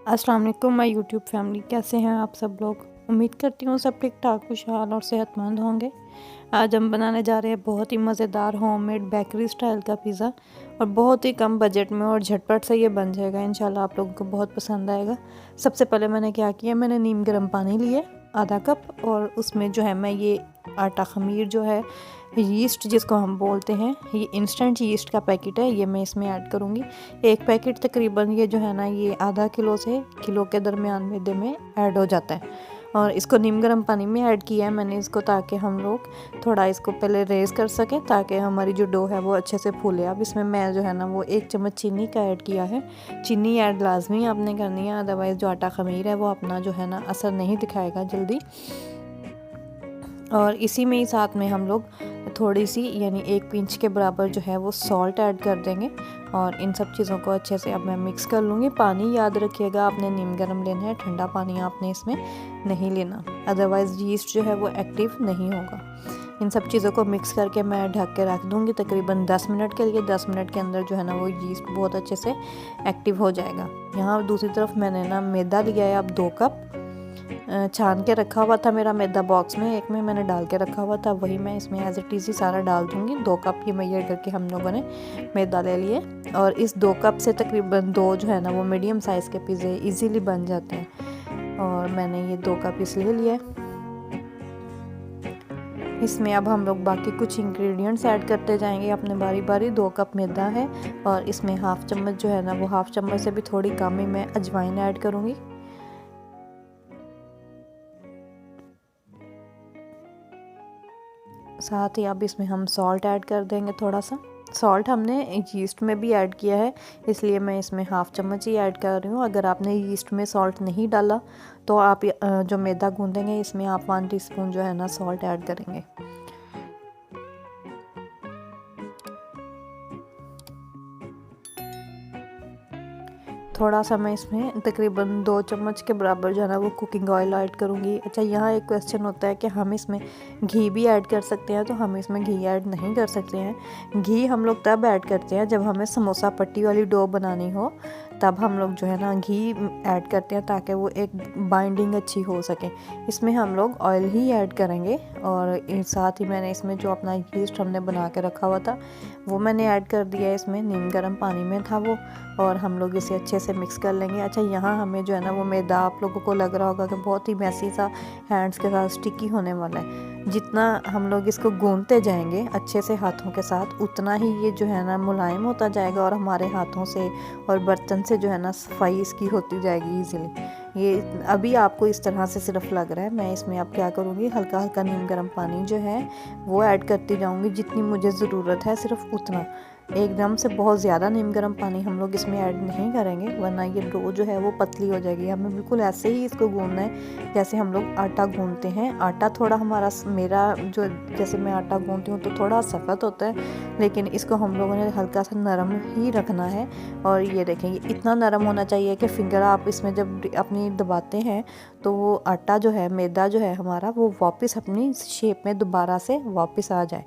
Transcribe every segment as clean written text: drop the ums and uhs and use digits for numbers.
अस्सलाम वालेकुम my YouTube family, कैसे हैं आप सब लोग। उम्मीद करती हूँ सब ठीक ठाक खुशहाल और सेहतमंद होंगे। आज हम बनाने जा रहे हैं बहुत ही मज़ेदार होममेड बेकरी स्टाइल का पिज़्ज़ा और बहुत ही कम बजट में और झटपट से ये बन जाएगा। इंशाल्लाह आप लोगों को बहुत पसंद आएगा। सबसे पहले मैंने क्या किया, मैंने नीम गर्म पानी लिए आधा कप और उसमें जो है मैं ये आटा खमीर जो है यीस्ट जिसको हम बोलते हैं, ये इंस्टेंट यीस्ट का पैकेट है, ये मैं इसमें ऐड करूँगी। एक पैकेट तकरीबन ये जो है ना ये आधा किलो से किलो के दरमियान मैदे में ऐड हो जाता है और इसको नीम गर्म पानी में ऐड किया है मैंने इसको, ताकि हम लोग थोड़ा इसको पहले रेज़ कर सकें ताकि हमारी जो डो है वो अच्छे से फूले। अब इसमें मैं जो है ना वो 1 चम्मच चीनी का ऐड किया है। चीनी ऐड लाजमी आपने करनी है, अदरवाइज़ जो आटा खमीर है वो अपना जो है ना असर नहीं दिखाएगा जल्दी। और इसी में ही साथ में हम लोग थोड़ी सी यानी 1 पिंच के बराबर जो है वो सॉल्ट ऐड कर देंगे और इन सब चीज़ों को अच्छे से अब मैं मिक्स कर लूँगी। पानी याद रखिएगा आपने नीम गर्म लेना है, ठंडा पानी आपने इसमें नहीं लेना, अदरवाइज़ यीस्ट जो है वो एक्टिव नहीं होगा। इन सब चीज़ों को मिक्स करके मैं ढक के रख दूँगी तकरीबन 10 मिनट के लिए। 10 मिनट के अंदर जो है ना वो यीस्ट बहुत अच्छे से एक्टिव हो जाएगा। यहाँ दूसरी तरफ मैंने ना मैदा लिया है अब 2 कप, छान के रखा हुआ था मेरा मैदा बॉक्स में, एक में मैंने डाल के रखा हुआ था, वही मैं इसमें एज इट इज़ सारा डाल दूँगी। 2 कप ये मेजर करके हम लोगों ने मैदा ले लिए और इस 2 कप से तकरीबन 2 जो है ना वो मीडियम साइज़ के पिज़्ज़े इजीली बन जाते हैं और मैंने ये 2 कप इसलिए लिया। इसमें अब हम लोग बाकी कुछ इंग्रेडिएंट्स ऐड करते जाएंगे अपने बारी बारी। 2 कप मैदा है और इसमें हाफ़ चम्मच जो है ना वो हाफ़ चम्मच से भी थोड़ी कम ही मैं अजवाइन ऐड करूँगी। साथ ही अब इसमें हम सॉल्ट ऐड कर देंगे थोड़ा सा। सॉल्ट हमने यीस्ट में भी ऐड किया है, इसलिए मैं इसमें हाफ़ चम्मच ही ऐड कर रही हूँ। अगर आपने यीस्ट में सॉल्ट नहीं डाला तो आप जो मैदा गूँधेंगे इसमें आप 1 टीस्पून जो है ना सॉल्ट ऐड करेंगे। थोड़ा सा मैं इसमें तकरीबन 2 चम्मच के बराबर जो है ना वो कुकिंग ऑयल ऐड करूँगी। अच्छा, यहाँ एक क्वेश्चन होता है कि हम इसमें घी भी ऐड कर सकते हैं, तो हम इसमें घी ऐड नहीं कर सकते हैं। घी हम लोग तब ऐड करते हैं जब हमें समोसा पट्टी वाली डो बनानी हो, तब हम लोग जो है ना घी ऐड करते हैं ताकि वो एक बाइंडिंग अच्छी हो सके। इसमें हम लोग ऑयल ही ऐड करेंगे और साथ ही मैंने इसमें जो अपना यीस्ट हमने बना के रखा हुआ था वो मैंने ऐड कर दिया है। इसमें नीम गर्म पानी में था वो और हम लोग इसे अच्छे से मिक्स कर लेंगे। अच्छा, यहाँ हमें जो है ना वो मैदा आप लोगों को लग रहा होगा कि बहुत ही मैसी सा हैंड्स के साथ स्टिकी होने वाला है। जितना हम लोग इसको गूंथते जाएंगे अच्छे से हाथों के साथ, उतना ही ये जो है ना मुलायम होता जाएगा और हमारे हाथों से और बर्तन से जो है ना सफाई इसकी होती जाएगी ईज़िली। ये अभी आपको इस तरह से सिर्फ लग रहा है। मैं इसमें अब क्या करूँगी, हल्का हल्का नीम गर्म पानी जो है वो ऐड करती जाऊँगी, जितनी मुझे ज़रूरत है सिर्फ उतना। एकदम से बहुत ज़्यादा नीम गर्म पानी हम लोग इसमें ऐड नहीं करेंगे, वरना ये डो जो है वो पतली हो जाएगी। हमें बिल्कुल ऐसे ही इसको गूंदना है जैसे हम लोग आटा गूंदते हैं। आटा थोड़ा मेरा जो जैसे मैं आटा गूंदती हूँ तो थोड़ा सख्त होता है, लेकिन इसको हम लोगों ने हल्का सा नरम ही रखना है। और ये देखेंगे इतना नरम होना चाहिए कि फिंगर आप इसमें जब अपनी दबाते हैं तो वो आटा जो है, मैदा जो है हमारा, वो वापस अपनी शेप में दोबारा से वापस आ जाए।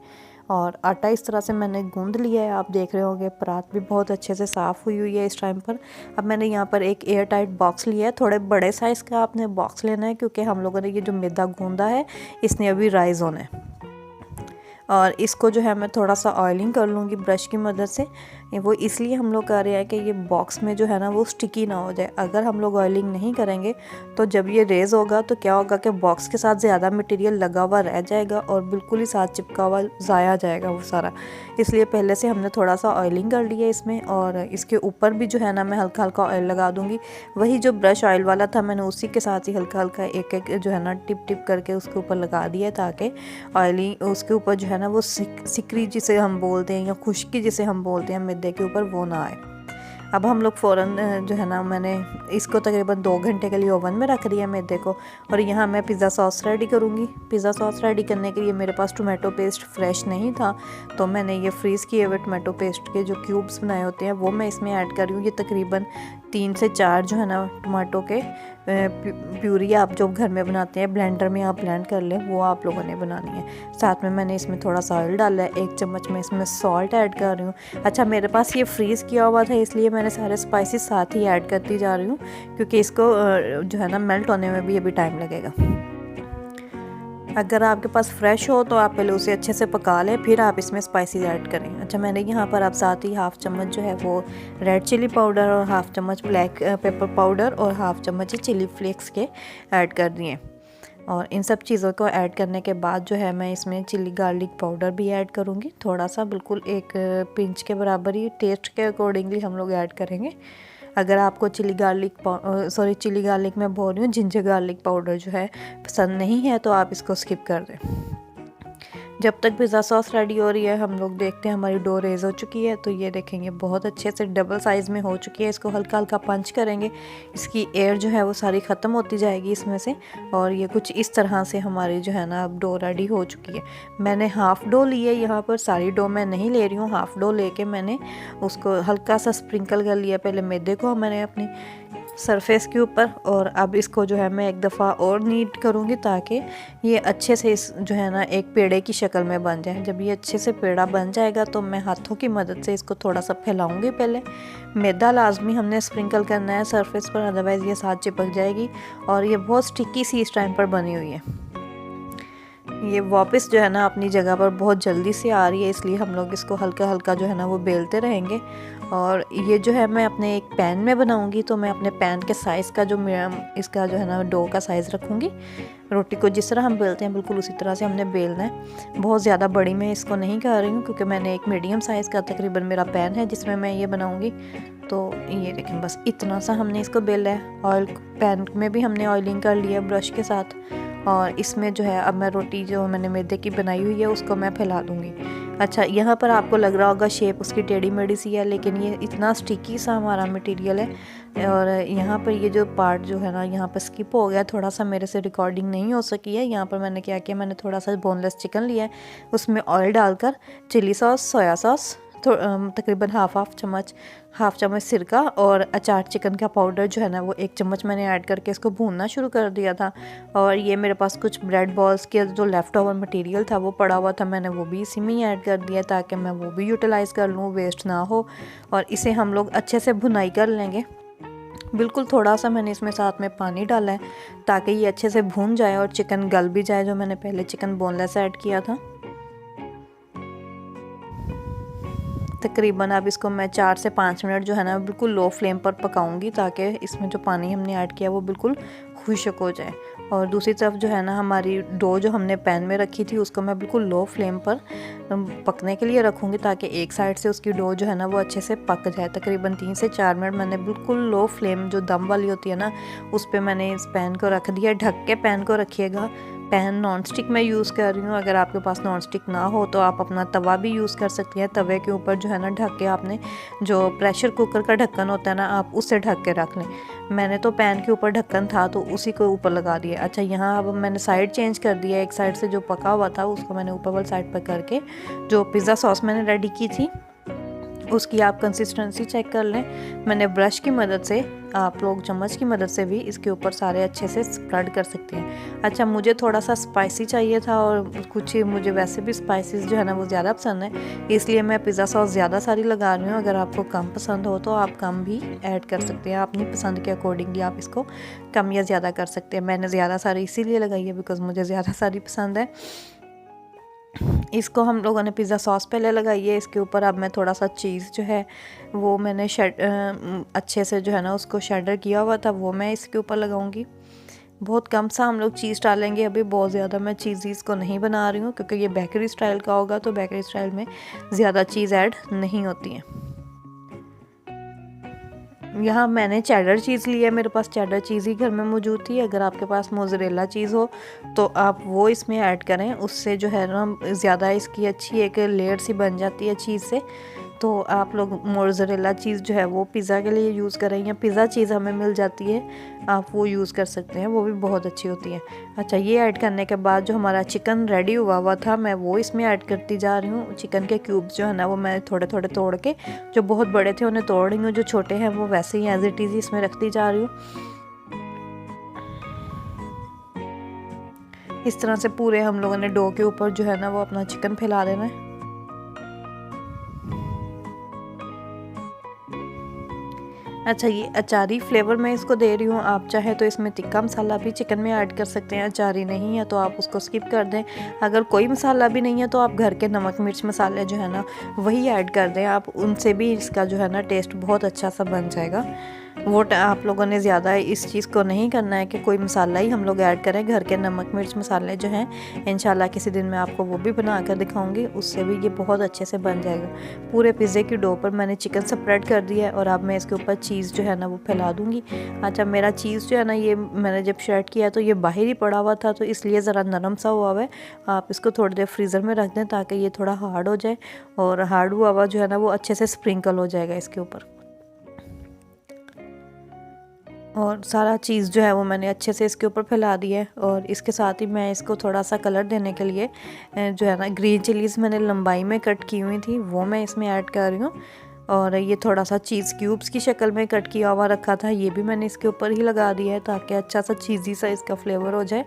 और आटा इस तरह से मैंने गूंद लिया है, आप देख रहे होंगे परात भी बहुत अच्छे से साफ़ हुई हुई है इस टाइम पर। अब मैंने यहाँ पर एक एयर टाइट बॉक्स लिया है, थोड़े बड़े साइज़ का आपने बॉक्स लेना है क्योंकि हम लोगों ने ये जो मैदा गूंदा है इसने अभी राइज़ होना है। और इसको जो है मैं थोड़ा सा ऑयलिंग कर लूँगी ब्रश की मदद से। वो इसलिए हम लोग कर रहे हैं कि ये बॉक्स में जो है ना वो स्टिकी ना हो जाए। अगर हम लोग ऑयलिंग नहीं करेंगे तो जब ये रेज़ होगा तो क्या होगा कि बॉक्स के साथ ज़्यादा मटेरियल लगा हुआ रह जाएगा और बिल्कुल ही साथ चिपका हुआ ज़ाया जाएगा वो सारा। इसलिए पहले से हमने थोड़ा सा ऑयलिंग कर लिया इसमें और इसके ऊपर भी जो है ना मैं हल्का हल्का ऑयल लगा दूँगी। वही जो ब्रश ऑयल वाला था मैंने उसी के साथ ही हल्का हल्का एक एक जो है ना टिप टिप करके उसके ऊपर लगा दिया, ताकि ऑयलिंग उसके ऊपर जो है ना वो सिकरी जिसे हम बोलते हैं या खुश्की जिसे हम बोलते हैं मैदे के ऊपर, वो ना आए। अब हम लोग फ़ौरन जो है ना मैंने इसको तकरीबन 2 घंटे के लिए ओवन में रख दिया मैदे को। और यहाँ मैं पिज़्ज़ा सॉस रेडी करूँगी। पिज़्ज़ा सॉस रेडी करने के लिए मेरे पास टोमेटो पेस्ट फ्रेश नहीं था, तो मैंने ये फ्रीज़ किए हुए टोमेटो पेस्ट के जो क्यूब्स बनाए होते हैं वो मैं इसमें ऐड कर रही हूँ। ये तकरीबन 3 से 4 जो है ना टमाटो के प्यूरी आप जो घर में बनाते हैं ब्लेंडर में आप ब्लेंड कर लें, वो आप लोगों ने बनानी है। साथ में मैंने इसमें थोड़ा सा ऑयल डाला है, 1 चम्मच में इसमें सॉल्ट ऐड कर रही हूँ। अच्छा, मेरे पास ये फ्रीज़ किया हुआ था इसलिए मैंने सारे स्पाइसेस साथ ही ऐड करती जा रही हूँ, क्योंकि इसको जो है ना मेल्ट होने में भी अभी टाइम लगेगा। अगर आपके पास फ्रेश हो तो आप पहले उसे अच्छे से पका लें, फिर आप इसमें स्पाइसेस ऐड करें। अच्छा, मैंने यहाँ पर आप साथ ही हाफ़ चम्मच जो है वो रेड चिली पाउडर और हाफ़ चम्मच ब्लैक पेपर पाउडर और हाफ़ चम्मच ही चिली फ्लेक्स के ऐड कर दिए। और इन सब चीज़ों को ऐड करने के बाद जो है मैं इसमें चिली गार्लिक पाउडर भी ऐड करूँगी, थोड़ा सा, बिल्कुल 1 पिंच के बराबर ही, टेस्ट के अकॉर्डिंगली हम लोग ऐड करेंगे। अगर आपको चिली गार्लिक मैं बोल रही हूँ, जिंजर गार्लिक पाउडर जो है पसंद नहीं है तो आप इसको स्किप कर दें। जब तक पिज़्ज़ा सॉस रेडी हो रही है हम लोग देखते हैं हमारी डो रेज़ हो चुकी है। तो ये देखेंगे बहुत अच्छे से डबल साइज़ में हो चुकी है। इसको हल्का हल्का पंच करेंगे, इसकी एयर जो है वो सारी ख़त्म होती जाएगी इसमें से, और ये कुछ इस तरह से हमारी जो है ना अब डो रेडी हो चुकी है। मैंने हाफ़ डो ली है यहाँ पर, सारी डो मैं नहीं ले रही हूँ। हाफ़ डो लेके मैंने उसको हल्का सा स्प्रिंकल कर लिया पहले मैदे को मैंने अपनी सरफेस के ऊपर, और अब इसको जो है मैं एक दफ़ा और नीट करूँगी ताकि ये अच्छे से इस जो है ना एक पेड़े की शक्ल में बन जाए। जब ये अच्छे से पेड़ा बन जाएगा तो मैं हाथों की मदद से इसको थोड़ा सा फैलाऊंगी। पहले मैदा लाजमी हमने स्प्रिंकल करना है सरफेस पर, अदरवाइज़ ये साथ चिपक जाएगी और ये बहुत स्टिकी सी इस टाइम पर बनी हुई है। ये वापस जो है ना अपनी जगह पर बहुत जल्दी से आ रही है, इसलिए हम लोग इसको हल्का हल्का जो है ना वो बेलते रहेंगे। और ये जो है मैं अपने एक पैन में बनाऊंगी, तो मैं अपने पैन के साइज़ का जो इसका जो है ना डो का साइज़ रखूंगी। रोटी को जिस तरह हम बेलते हैं बिल्कुल उसी तरह से हमने बेलना है। बहुत ज़्यादा बड़ी मैं इसको नहीं कर रही हूँ क्योंकि मैंने एक मीडियम साइज़ का तकरीबन मेरा पैन है जिसमें मैं ये बनाऊँगी। तो ये देखें बस इतना सा हमने इसको बेला है। ऑयल पैन में भी हमने ऑयलिंग कर लिया ब्रश के साथ, और इसमें जो है अब मैं रोटी जो मैंने मैदे की बनाई हुई है उसको मैं फैला दूँगी। अच्छा, यहाँ पर आपको लग रहा होगा शेप उसकी टेढ़ी मेढ़ी सी है, लेकिन ये इतना स्टिकी सा हमारा मटेरियल है। और यहाँ पर ये जो पार्ट जो है ना यहाँ पर स्किप हो गया, थोड़ा सा मेरे से रिकॉर्डिंग नहीं हो सकी है। यहाँ पर मैंने क्या किया, मैंने थोड़ा सा बोनलेस चिकन लिया है, उसमें ऑयल डालकर चिली सॉस, सोया सॉस, तकरीबन हाफ़ चम्मच सिरका और अचार चिकन का पाउडर जो है ना वो 1 चम्मच मैंने ऐड करके इसको भूनना शुरू कर दिया था। और ये मेरे पास कुछ ब्रेड बॉल्स के जो लेफ़्ट ओवर मटेरियल था वो पड़ा हुआ था, मैंने वो भी इसी में ही ऐड कर दिया ताकि मैं वो भी यूटिलाइज़ कर लूँ, वेस्ट ना हो। और इसे हम लोग अच्छे से भुनाई कर लेंगे। बिल्कुल थोड़ा सा मैंने इसमें साथ में पानी डाला है ताकि ये अच्छे से भून जाए और चिकन गल भी जाए, जो मैंने पहले चिकन बोनलेस ऐड किया था। तकरीबन अब इसको मैं 4 से 5 मिनट जो है ना बिल्कुल लो फ्लेम पर पकाऊंगी ताकि इसमें जो पानी हमने ऐड किया वो बिल्कुल खुश्क हो जाए। और दूसरी तरफ जो है ना हमारी डो जो हमने पैन में रखी थी उसको मैं बिल्कुल लो फ्लेम पर पकने के लिए रखूँगी ताकि एक साइड से उसकी डो जो है ना वो अच्छे से पक जाए। तकरीबन 3 से 4 मिनट मैंने बिल्कुल लो फ्लेम जो दम वाली होती है ना उस पर मैंने इस पैन को रख दिया। ढक के पैन को रखिएगा। पैन नॉन स्टिक मैं यूज़ कर रही हूँ, अगर आपके पास नॉन स्टिक ना हो तो आप अपना तवा भी यूज़ कर सकती हैं। तवे के ऊपर जो है ना ढक के आपने जो प्रेशर कुकर का ढक्कन होता है ना आप उससे ढक के रख लें। मैंने तो पैन के ऊपर ढक्कन था तो उसी को ऊपर लगा दिया। अच्छा, यहाँ अब मैंने साइड चेंज कर दिया, एक साइड से जो पका हुआ था उसको मैंने ऊपर वाली साइड पर करके जो पिज़्ज़ा सॉस मैंने रेडी की थी उसकी आप कंसिस्टेंसी चेक कर लें। मैंने ब्रश की मदद से, आप लोग चम्मच की मदद से भी इसके ऊपर सारे अच्छे से स्प्रेड कर सकते हैं। अच्छा, मुझे थोड़ा सा स्पाइसी चाहिए था और कुछ मुझे वैसे भी स्पाइसेस जो है ना वो ज़्यादा पसंद है, इसलिए मैं पिज़्ज़ा सॉस ज़्यादा सारी लगा रही हूँ। अगर आपको कम पसंद हो तो आप कम भी ऐड कर सकते हैं, अपनी पसंद के अकॉर्डिंगली आप इसको कम या ज़्यादा कर सकते हैं। मैंने ज़्यादा सारी इसीलिए लगाई है बिकॉज़ मुझे ज़्यादा सारी पसंद है। इसको हम लोगों ने पिज़्ज़ा सॉस पहले लगाई है, इसके ऊपर अब मैं थोड़ा सा चीज़ जो है वो मैंने अच्छे से जो है ना उसको शेडर किया हुआ था वो मैं इसके ऊपर लगाऊंगी। बहुत कम सा हम लोग चीज़ डालेंगे, अभी बहुत ज़्यादा मैं चीज़ को नहीं बना रही हूँ क्योंकि ये बेकरी स्टाइल का होगा तो बेकरी स्टाइल में ज़्यादा चीज़ ऐड नहीं होती है। यहाँ मैंने चेडर चीज़ ली है, मेरे पास चेडर चीज़ ही घर में मौजूद थी। अगर आपके पास मोज़रेला चीज़ हो तो आप वो इसमें ऐड करें, उससे जो है ना ज़्यादा इसकी अच्छी एक लेयर सी बन जाती है चीज़ से। तो आप लोग मोज़रेला चीज़ जो है वो पिज़्ज़ा के लिए यूज़ करें, या पिज़्ज़ा चीज़ हमें मिल जाती है, आप वो यूज़ कर सकते हैं, वो भी बहुत अच्छी होती है। अच्छा, ये ऐड करने के बाद जो हमारा चिकन रेडी हुआ था, मैं वो इसमें ऐड करती जा रही हूँ। चिकन के क्यूब्स जो है ना वो मैं थोड़े थोड़े तोड़ के, जो बहुत बड़े थे उन्हें तोड़ रही हूँ, जो छोटे हैं वो वैसे ही एज इट इज़ इसमें रखती जा रही हूँ। इस तरह से पूरे हम लोगों ने डो के ऊपर जो है ना वो अपना चिकन फैला देना है। अच्छा, ये अचारी फ्लेवर मैं इसको दे रही हूँ। आप चाहे तो इसमें तिक्का मसाला भी चिकन में ऐड कर सकते हैं, अचारी नहीं है तो आप उसको स्किप कर दें। अगर कोई मसाला भी नहीं है तो आप घर के नमक मिर्च मसाले जो है ना वही ऐड कर दें, आप उनसे भी इसका जो है ना टेस्ट बहुत अच्छा सा बन जाएगा। वो आप लोगों ने ज़्यादा इस चीज़ को नहीं करना है कि कोई मसाला ही हम लोग ऐड करें। घर के नमक मिर्च मसाले जो हैं, इंशाल्लाह किसी दिन मैं आपको वो भी बना कर दिखाऊंगी, उससे भी ये बहुत अच्छे से बन जाएगा। पूरे पिज़्ज़े की डो पर मैंने चिकन स्प्रेड कर दिया है और अब मैं इसके ऊपर चीज़ जो है ना वो फैला दूँगी। अच्छा, मेरा चीज़ जो है ना ये मैंने जब श्रेड किया तो ये बाहर ही पड़ा हुआ था, तो इसलिए ज़रा नरम सा हुआ है। आप इसको थोड़ी देर फ्रीज़र में रख दें ताकि ये थोड़ा हार्ड हो जाए, और हार्ड हुआ हुआ जो है ना वो अच्छे से स्प्रिंकल हो जाएगा इसके ऊपर। और सारा चीज़ जो है वो मैंने अच्छे से इसके ऊपर फैला दिया है। और इसके साथ ही मैं इसको थोड़ा सा कलर देने के लिए जो है ना ग्रीन चिलीज़ मैंने लंबाई में कट की हुई थी वो मैं इसमें ऐड कर रही हूँ। और ये थोड़ा सा चीज़ क्यूब्स की शक्ल में कट किया हुआ रखा था, ये भी मैंने इसके ऊपर ही लगा दिया है ताकि अच्छा सा चीज़ी सा इसका फ्लेवर हो जाए।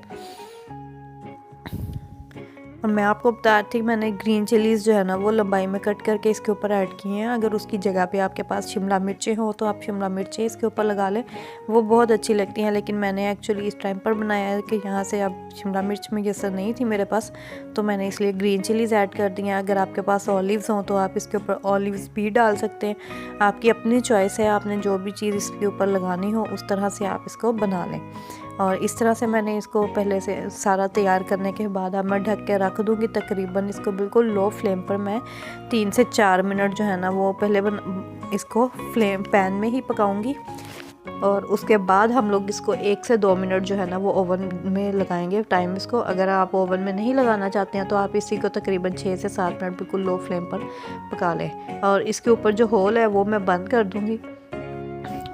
और मैं आपको बता रही थी मैंने ग्रीन चिलीज़ जो है ना वो लंबाई में कट करके इसके ऊपर ऐड किए हैं। अगर उसकी जगह पे आपके पास शिमला मिर्चें हो तो आप शिमला मिर्चें इसके ऊपर लगा लें, वो बहुत अच्छी लगती हैं। लेकिन मैंने एक्चुअली इस टाइम पर बनाया है कि यहाँ से अब शिमला मिर्च में जैसा नहीं थी मेरे पास, तो मैंने इसलिए ग्रीन चिलीज़ ऐड कर दी हैं। अगर आपके पास ऑलिव्स हों तो आप इसके ऊपर ऑलिव्स भी डाल सकते हैं, आपकी अपनी चॉइस है। आपने जो भी चीज़ इसके ऊपर लगानी हो उस तरह से आप इसको बना लें। और इस तरह से मैंने इसको पहले से सारा तैयार करने के बाद अब मैं ढक के रख दूँगी। तकरीबन इसको बिल्कुल लो फ्लेम पर मैं 3 से 4 मिनट जो है ना वो पहले इसको फ्लेम पैन में ही पकाऊंगी। और उसके बाद हम लोग इसको 1 से 2 मिनट जो है ना वो ओवन में लगाएंगे टाइम इसको। अगर आप ओवन में नहीं लगाना चाहते हैं तो आप इसी को तकरीबन 6 से 7 मिनट बिल्कुल लो फ्लेम पर पका लें। और इसके ऊपर जो होल है वो मैं बंद कर दूँगी।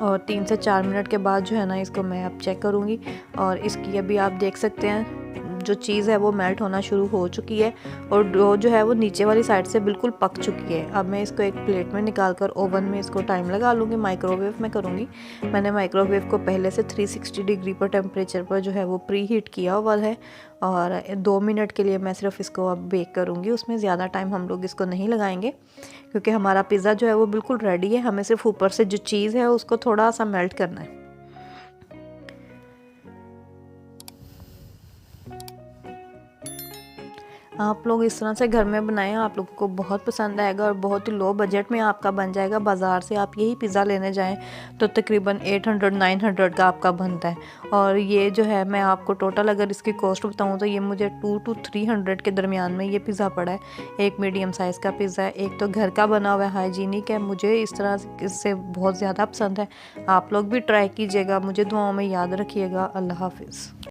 और 3 से 4 मिनट के बाद जो है ना इसको मैं अब चेक करूँगी। और इसकी अभी आप देख सकते हैं जो चीज़ है वो मेल्ट होना शुरू हो चुकी है, और डो जो है वो नीचे वाली साइड से बिल्कुल पक चुकी है। अब मैं इसको एक प्लेट में निकाल कर ओवन में इसको टाइम लगा लूँगी, माइक्रोवेव में करूँगी। मैंने माइक्रोवेव को पहले से 360 डिग्री पर टेम्परेचर पर जो है वो प्री हीट किया हुआ है। और 2 मिनट के लिए मैं सिर्फ इसको अब बेक करूँगी, उसमें ज़्यादा टाइम हम लोग इसको नहीं लगाएंगे क्योंकि हमारा पिज़्ज़ा जो है वो बिल्कुल रेडी है। हमें सिर्फ ऊपर से जो चीज़ है उसको थोड़ा सा मेल्ट करना है। आप लोग इस तरह से घर में बनाएं, आप लोगों को बहुत पसंद आएगा और बहुत ही लो बजट में आपका बन जाएगा। बाज़ार से आप यही पिज़्ज़ा लेने जाएं तो तकरीबन 800-900 का आपका बनता है। और ये जो है मैं आपको टोटल अगर इसकी कॉस्ट बताऊं तो ये मुझे 200 to 300 के दरमियान में ये पिज़्ज़ा पड़ा है। एक मीडियम साइज़ का पिज़्ज़ा है, एक तो घर का बना हुआ है, हाइजीनिक है, मुझे इस तरह से बहुत ज़्यादा पसंद है। आप लोग भी ट्राई कीजिएगा, मुझे दुआओं में याद रखिएगा। अल्लाह हाफिज़।